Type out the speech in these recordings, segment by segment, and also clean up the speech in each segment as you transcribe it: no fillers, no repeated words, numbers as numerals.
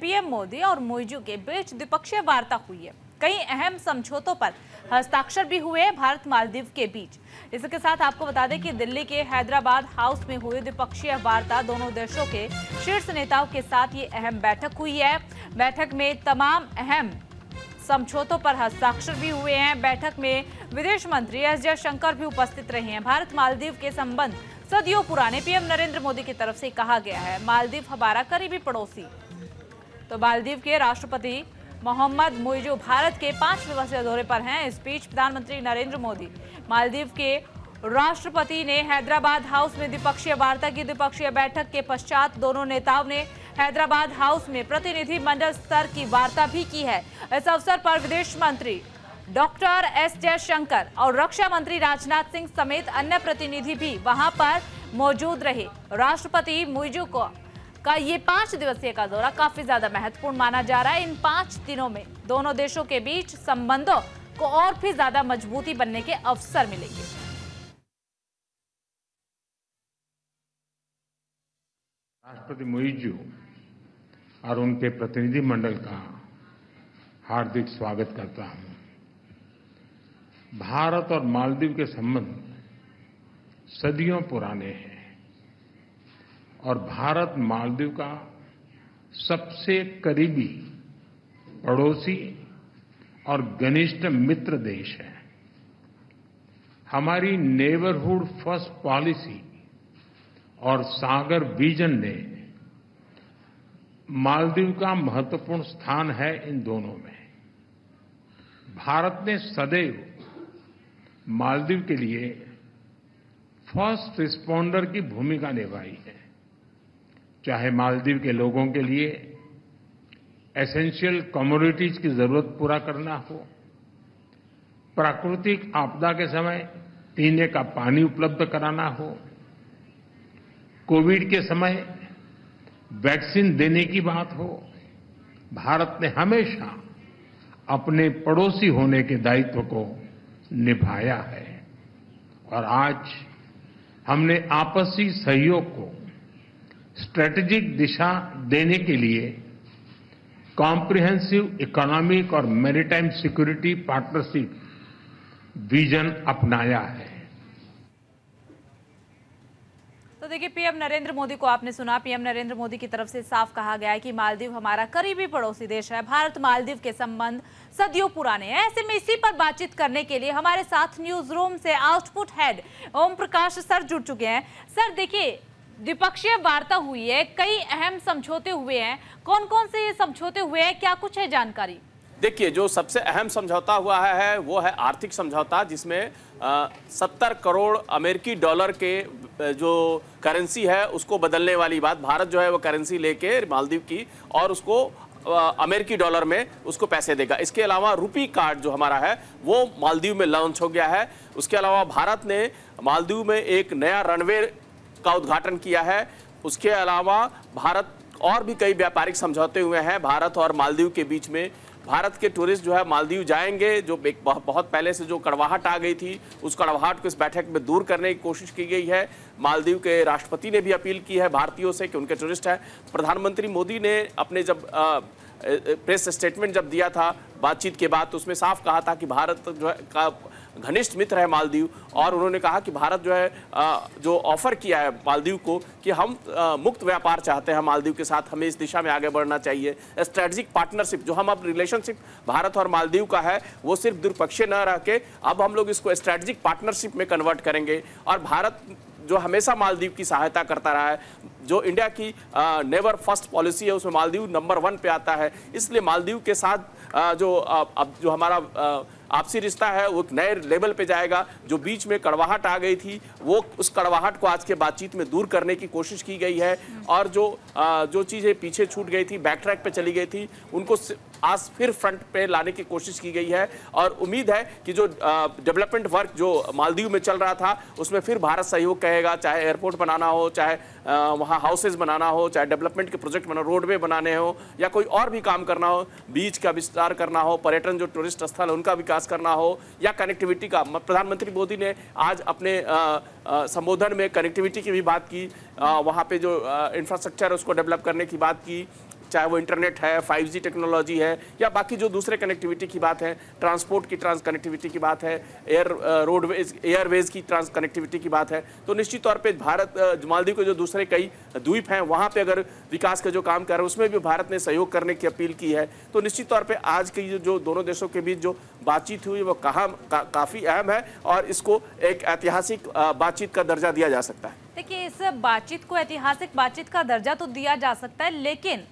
PM Modi और मुइज़ू के बीच द्विपक्षीय वार्ता हुई है। कई अहम समझौतों पर हस्ताक्षर भी हुए हैं भारत मालदीव के बीच। इसके साथ आपको बता दें कि दिल्ली के हैदराबाद हाउस में हुई द्विपक्षीय वार्ता दोनों देशों के शीर्ष नेताओं के साथ ये अहम बैठक हुई है। बैठक में तमाम अहम समझौतों पर हस्ताक्षर भी हुए हैं। बैठक में विदेश मंत्री एस जयशंकर भी उपस्थित रहे हैं। भारत मालदीव के संबंध सदियों पुराने, पीएम नरेंद्र मोदी की तरफ से कहा गया है। मालदीव हमारा करीबी पड़ोसी। तो मालदीव के राष्ट्रपति मोहम्मद मुइज़ू भारत के 5 दिवसीय दौरे पर हैं। इस बीच प्रधानमंत्री नरेंद्र मोदी मालदीव के राष्ट्रपति ने हैदराबाद हाउस में द्विपक्षीय वार्ता की। द्विपक्षीय बैठक के पश्चात दोनों नेताओं ने हैदराबाद हाउस में प्रतिनिधि मंडल स्तर की वार्ता भी की है। इस अवसर पर विदेश मंत्री डॉक्टर एस जयशंकर और रक्षा मंत्री राजनाथ सिंह समेत अन्य प्रतिनिधि भी वहां पर मौजूद रहे। राष्ट्रपति मुइज़ू का ये 5 दिवसीय का दौरा काफी ज्यादा महत्वपूर्ण माना जा रहा है। इन 5 दिनों में दोनों देशों के बीच संबंधों को और भी ज्यादा मजबूती बनने के अवसर मिलेंगे। राष्ट्रपति मुइज़ू और उनके प्रतिनिधि मंडल का हार्दिक स्वागत करता हूं। भारत और मालदीव के संबंध सदियों पुराने हैं और भारत मालदीव का सबसे करीबी पड़ोसी और घनिष्ठ मित्र देश है। हमारी नेबरहुड फर्स्ट पॉलिसी और सागर विजन ने मालदीव का महत्वपूर्ण स्थान है। इन दोनों में भारत ने सदैव मालदीव के लिए फर्स्ट रिस्पॉन्डर की भूमिका निभाई है। चाहे मालदीव के लोगों के लिए एसेंशियल कमोडिटीज की जरूरत पूरा करना हो, प्राकृतिक आपदा के समय पीने का पानी उपलब्ध कराना हो, कोविड के समय वैक्सीन देने की बात हो, भारत ने हमेशा अपने पड़ोसी होने के दायित्व को निभाया है। और आज हमने आपसी सहयोग को स्ट्रेटेजिक दिशा देने के लिए कॉम्प्रिहेंसिव इकोनॉमिक और मैरीटाइम सिक्योरिटी पार्टनरशिप विजन अपनाया है। तो देखिए, पीएम नरेंद्र मोदी को आपने सुना। पीएम नरेंद्र मोदी की तरफ से साफ कहा गया है कि मालदीव हमारा करीबी पड़ोसी देश है। भारत मालदीव के संबंध सदियों पुराने हैं। ऐसे में इसी पर बातचीत करने के लिए हमारे साथ न्यूज रूम से output head Om Prakash sir जुड़ चुके हैं। सर देखिए, द्विपक्षीय वार्ता हुई है, कई अहम समझौते हुए हैं। कौन कौन से ये समझौते हुए हैं, क्या कुछ है जानकारी? देखिए, जो सबसे अहम समझौता हुआ है वो है आर्थिक समझौता, जिसमें 70 करोड़ अमेरिकी डॉलर के जो करेंसी है उसको बदलने वाली बात। भारत जो है वो करेंसी लेके मालदीव की और उसको अमेरिकी डॉलर में उसको पैसे देगा। इसके अलावा रुपी कार्ड जो हमारा है वो मालदीव में लॉन्च हो गया है। उसके अलावा भारत ने मालदीव में एक नया रनवे का उद्घाटन किया है। उसके अलावा भारत और भी कई व्यापारिक समझौते हुए हैं भारत और मालदीव के बीच में। भारत के टूरिस्ट जो है मालदीव जाएंगे, जो एक बहुत पहले से जो कड़वाहट आ गई थी उस कड़वाहट को इस बैठक में दूर करने की कोशिश की गई है। मालदीव के राष्ट्रपति ने भी अपील की है भारतीयों से कि उनके टूरिस्ट हैं। प्रधानमंत्री मोदी ने अपने जब प्रेस स्टेटमेंट जब दिया था बातचीत के बाद, तो उसमें साफ कहा था कि भारत जो है का घनिष्ठ मित्र है मालदीव, और उन्होंने कहा कि भारत जो है जो ऑफर किया है मालदीव को कि हम मुक्त व्यापार चाहते हैं मालदीव के साथ, हमें इस दिशा में आगे बढ़ना चाहिए। स्ट्रेटेजिक पार्टनरशिप जो हम अब रिलेशनशिप भारत और मालदीव का है वो सिर्फ द्विपक्षीय न रह के अब हम लोग इसको स्ट्रेटेजिक पार्टनरशिप में कन्वर्ट करेंगे। और भारत जो हमेशा मालदीव की सहायता करता रहा है, जो इंडिया की नेवर फर्स्ट पॉलिसी है उसमें मालदीव नंबर 1 पे आता है। इसलिए मालदीव के साथ जो अब जो हमारा आपसी रिश्ता है वो एक नए लेवल पे जाएगा। जो बीच में कड़वाहट आ गई थी वो उस कड़वाहट को आज के बातचीत में दूर करने की कोशिश की गई है, और जो चीज़ें पीछे छूट गई थी, बैक ट्रैक पे चली गई थी, उनको आज फिर फ्रंट पे लाने की कोशिश की गई है। और उम्मीद है कि जो डेवलपमेंट वर्क जो मालदीव में चल रहा था उसमें फिर भारत सहयोग कहेगा, चाहे एयरपोर्ट बनाना हो, चाहे वहाँ हाउसेज बनाना हो, चाहे डेवलपमेंट के प्रोजेक्ट बना, रोडवे बनाने हो, या कोई और भी काम करना हो, बीच का विस्तार करना हो, पर्यटन जो टूरिस्ट स्थल है उनका विकास करना हो, या कनेक्टिविटी का। प्रधानमंत्री मोदी ने आज अपने संबोधन में कनेक्टिविटी की भी बात की, वहाँ पे जो इंफ्रास्ट्रक्चर है उसको डेवलप करने की बात की। चाहे वो इंटरनेट है, 5G टेक्नोलॉजी है, या बाकी जो दूसरे कनेक्टिविटी की बात है, ट्रांसपोर्ट की ट्रांस कनेक्टिविटी की बात है, रोडवेज एयरवेज की ट्रांस कनेक्टिविटी की बात है, तो निश्चित तौर पे भारत मालदीव के जो दूसरे कई द्वीप हैं वहाँ पे अगर विकास का जो काम कर रहे हैं उसमें भी भारत ने सहयोग करने की अपील की है। तो निश्चित तौर पे आज की जो दोनों देशों के बीच जो बातचीत हुई वो काफ़ी अहम है और इसको एक ऐतिहासिक बातचीत का दर्जा दिया जा सकता है। देखिए, इस बातचीत को ऐतिहासिक बातचीत का दर्जा तो दिया जा सकता है, लेकिन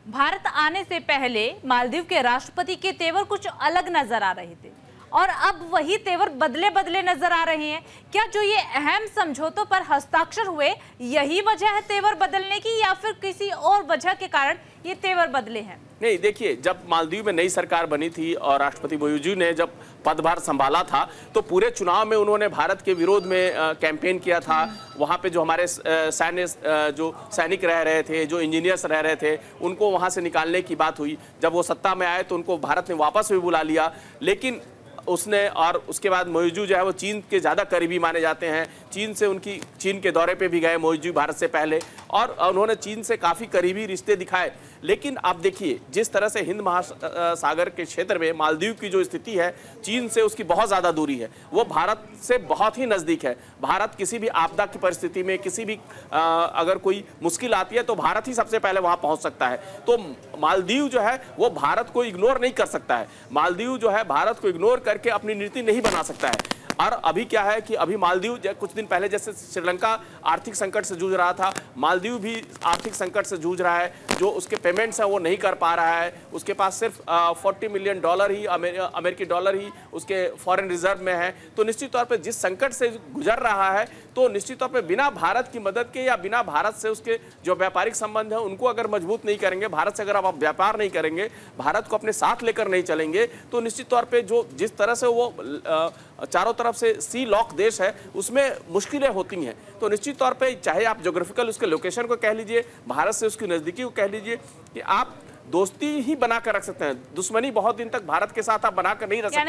भारत आने से पहले मालदीव के राष्ट्रपति के तेवर कुछ अलग नजर आ रहे थे और अब वही तेवर बदले बदले नजर आ रहे हैं। क्या जो ये अहम समझौतों पर हस्ताक्षर हुए यही वजह है तेवर बदलने की, या फिर किसी और वजह के कारण ये तेवर बदले हैं? नहीं, देखिए, जब मालदीव में नई सरकार बनी थी और राष्ट्रपति मोइजू ने जब पदभार संभाला था तो पूरे चुनाव में उन्होंने भारत के विरोध में कैंपेन किया था। वहाँ पे जो हमारे जो सैनिक रह रहे थे, जो इंजीनियर्स रह रहे थे, उनको वहाँ से निकालने की बात हुई। जब वो सत्ता में आए तो उनको भारत ने वापस भी बुला लिया, लेकिन उसने और उसके बाद मोइजू जो है वो चीन के ज़्यादा करीबी माने जाते हैं। चीन के दौरे पे भी गए मोइजू भारत से पहले और उन्होंने चीन से काफ़ी करीबी रिश्ते दिखाए। लेकिन आप देखिए, जिस तरह से हिंद महासागर के क्षेत्र में मालदीव की जो स्थिति है, चीन से उसकी बहुत ज़्यादा दूरी है, वो भारत से बहुत ही नज़दीक है। भारत किसी भी आपदा की परिस्थिति में, किसी भी अगर कोई मुश्किल आती है तो भारत ही सबसे पहले वहाँ पहुँच सकता है। तो मालदीव जो है वो भारत को इग्नोर नहीं कर सकता है। मालदीव जो है भारत को इग्नोर करके अपनी नीति नहीं बना सकता है। और अभी क्या है कि अभी मालदीव कुछ दिन पहले जैसे श्रीलंका आर्थिक संकट से जूझ रहा था, मालदीव भी आर्थिक संकट से जूझ रहा है। जो उसके पेमेंट्स हैं वो नहीं कर पा रहा है। उसके पास सिर्फ $40 मिलियन ही अमेरिकी डॉलर ही उसके फॉरेन रिजर्व में है। तो निश्चित तौर पे जिस संकट से गुजर रहा है, तो निश्चित तौर पे बिना भारत की मदद के या बिना भारत से उसके जो व्यापारिक संबंध है उनको अगर मजबूत नहीं करेंगे, भारत से अगर आप व्यापार नहीं करेंगे, भारत को अपने साथ लेकर नहीं चलेंगे, तो निश्चित तौर पे जो जिस तरह से वो चारों तरफ से सी लॉक देश है उसमें मुश्किलें होती हैं। तो निश्चित तौर पे चाहे आप ज्योग्राफिकल उसके लोकेशन को कह लीजिए, भारत से उसकी नज़दीकी को कह लीजिए, कि आप दोस्ती ही बना कर रख सकते हैं, दुश्मनी बहुत दिन तक भारत के साथ आप बनाकर नहीं रख सकते हैं।